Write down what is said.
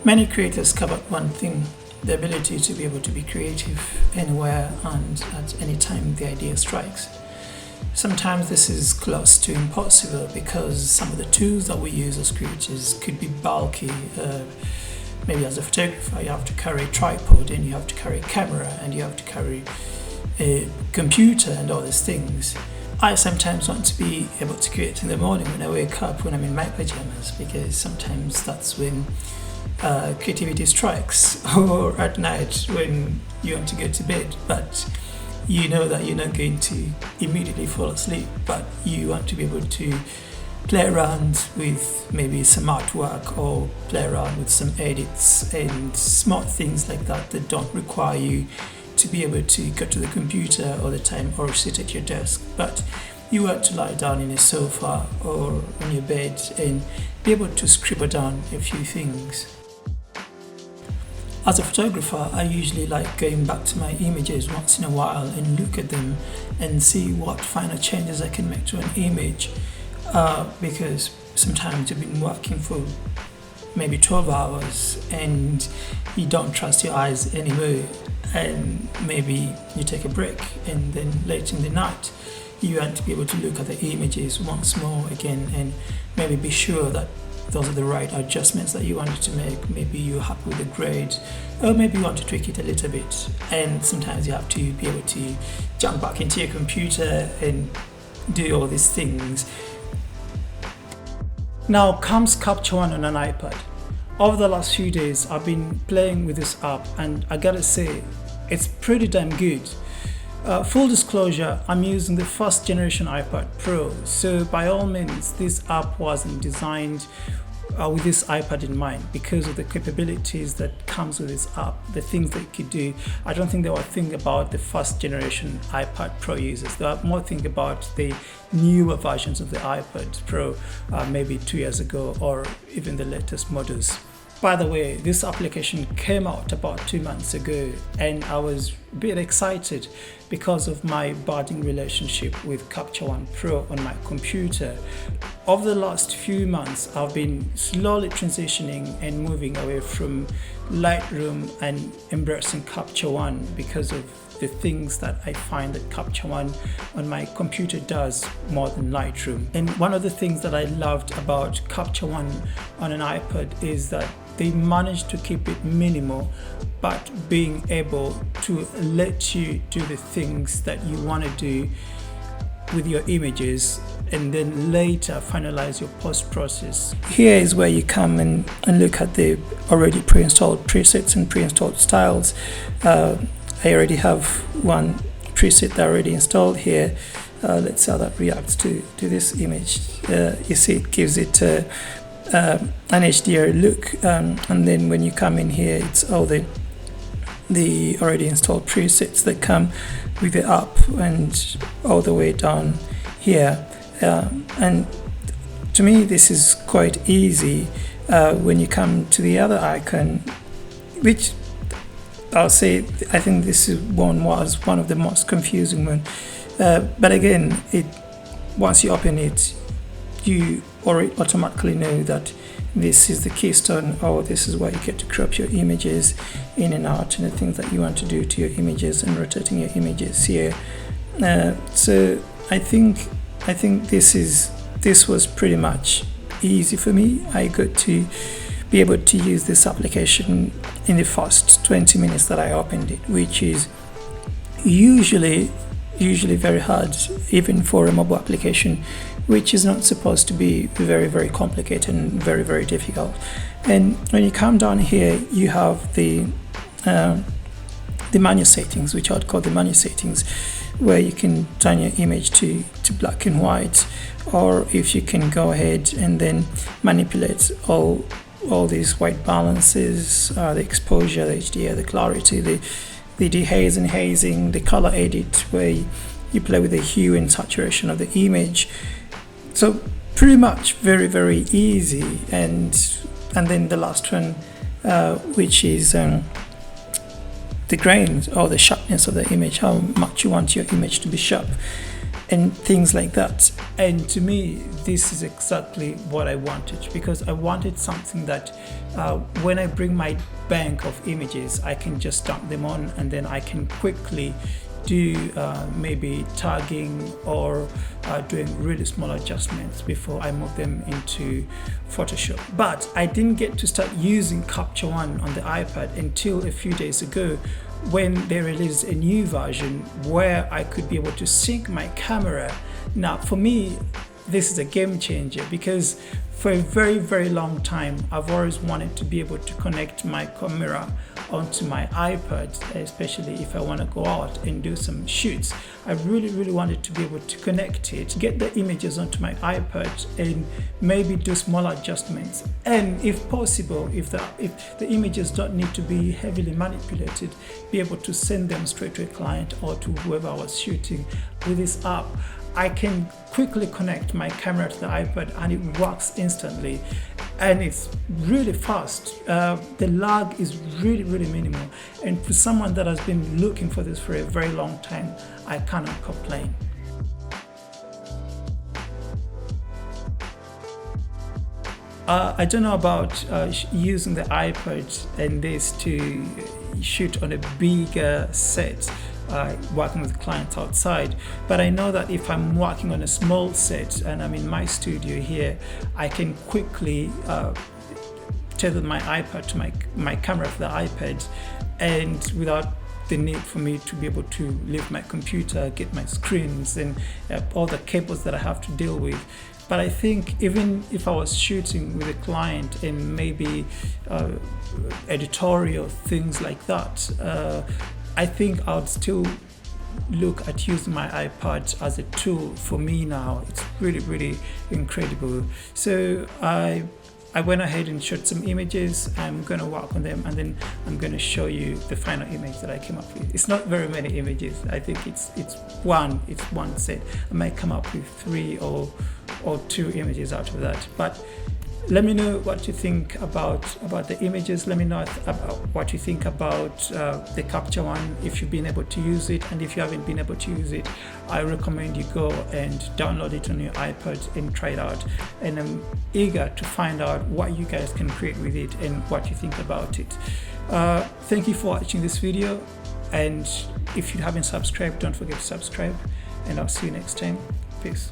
Many creators covered one thing: the ability to be able to be creative anywhere and at any time the idea strikes. Sometimes this is close to impossible because some of the tools that we use as creators could be bulky. Maybe as a photographer, you have to carry a tripod, and you have to carry a camera, and you have to carry a computer and all these things. I sometimes want to be able to create in the morning when I wake up, when I'm in my pajamas, because sometimes that's when creativity strikes, or at night when you want to go to bed, but you know that you're not going to immediately fall asleep, but you want to be able to play around with maybe some artwork or play around with some edits and small things like that that don't require you to be able to go to the computer all the time or sit at your desk, but you want to lie down in a sofa or on your bed and be able to scribble down a few things. As a photographer, I usually like going back to my images once in a while and look at them and see what final changes I can make to an image, because sometimes you've been working for maybe 12 hours and you don't trust your eyes anymore, and maybe you take a break and then late in the night you want to be able to look at the images once more again and maybe be sure that those are the right adjustments that you wanted to make. Maybe you're happy with the grade, or maybe you want to tweak it a little bit, and sometimes you have to be able to jump back into your computer and do all these things. Now comes Capture One on an iPad. Over the last few days I've been playing with this app, and I gotta say it's pretty damn good. Full disclosure, I'm using the first generation iPad Pro, so by all means this app wasn't designed with this iPad in mind because of the capabilities that comes with this app, the things that it could do. I don't think they were thinking about the first generation iPad Pro users. They were more thinking about the newer versions of the iPad Pro, maybe 2 years ago, or even the latest models. By the way, this application came out about 2 months ago, and I was a bit excited because of my budding relationship with Capture One Pro on my computer. Over the last few months, I've been slowly transitioning and moving away from Lightroom and embracing Capture One because of the things that I find that Capture One on my computer does more than Lightroom. And one of the things that I loved about Capture One on an iPad is that they managed to keep it minimal, but being able to let you do the things that you want to do with your images and then later finalize your post process. Here is where you come and look at the already pre-installed presets and pre-installed styles. I already have one preset that I already installed here. Let's see how that reacts to this image. You see it gives it an HDR look, and then when you come in here, it's all the already installed presets that come with the app and all the way down here. And to me this is quite easy. When you come to the other icon, which I'll say I think this was one of the most confusing one, but again, once you open it, you automatically know that this is the keystone, or this is where you get to crop your images in and out, and the things that you want to do to your images and rotating your images here. So I think this was pretty much easy for me. I got to be able to use this application in the first 20 minutes that I opened it, which is usually very hard, even for a mobile application, which is not supposed to be very, very complicated and very, very difficult. And when you come down here, you have the menu settings, which I'd call the menu settings, where you can turn your image to black and white, or if you can go ahead and then manipulate all these white balances, the exposure, the HDR, the clarity, the dehaze and hazing, the color edit, where you play with the hue and saturation of the image. So pretty much very, very easy. And then the last one, which is the grain or the sharpness of the image, how much you want your image to be sharp. and things like that. And to me, this is exactly what I wanted, because I wanted something that when I bring my bank of images, I can just dump them on, and then I can quickly do maybe tagging or doing really small adjustments before I move them into Photoshop. But I didn't get to start using Capture One on the iPad until a few days ago, when they released a new version where I could be able to sync my camera. Now, for me, this is a game changer, because for a very, very long time, I've always wanted to be able to connect my camera onto my iPad, especially if I want to go out and do some shoots. I really, really wanted to be able to connect it, get the images onto my iPad, and maybe do small adjustments. And if possible, if the images don't need to be heavily manipulated, be able to send them straight to a client or to whoever I was shooting with this app. I can quickly connect my camera to the iPad and it works instantly, and it's really fast. The lag is really, really minimal, and for someone that has been looking for this for a very long time, I cannot complain. I don't know about using the iPad and this to shoot on a bigger set, working with clients outside, but I know that if I'm working on a small set and I'm in my studio here, I can quickly tether my iPad to my camera for the iPad, and without the need for me to be able to leave my computer, get my screens and all the cables that I have to deal with. But I think even if I was shooting with a client and maybe editorial things like that, I think I would still look at using my iPad as a tool for me now. It's really, really incredible. So I went ahead and shot some images. I'm going to work on them, and then I'm going to show you the final image that I came up with. It's not very many images. I think it's one set. I might come up with 3 or 2 images out of that. But let me know what you think about the images. Let me know about what you think about the Capture One, if you've been able to use it, and if you haven't been able to use it, I recommend you go and download it on your iPad and try it out. And I'm eager to find out what you guys can create with it and what you think about it. Thank you for watching this video, and if you haven't subscribed, don't forget to subscribe, and I'll see you next time. Peace.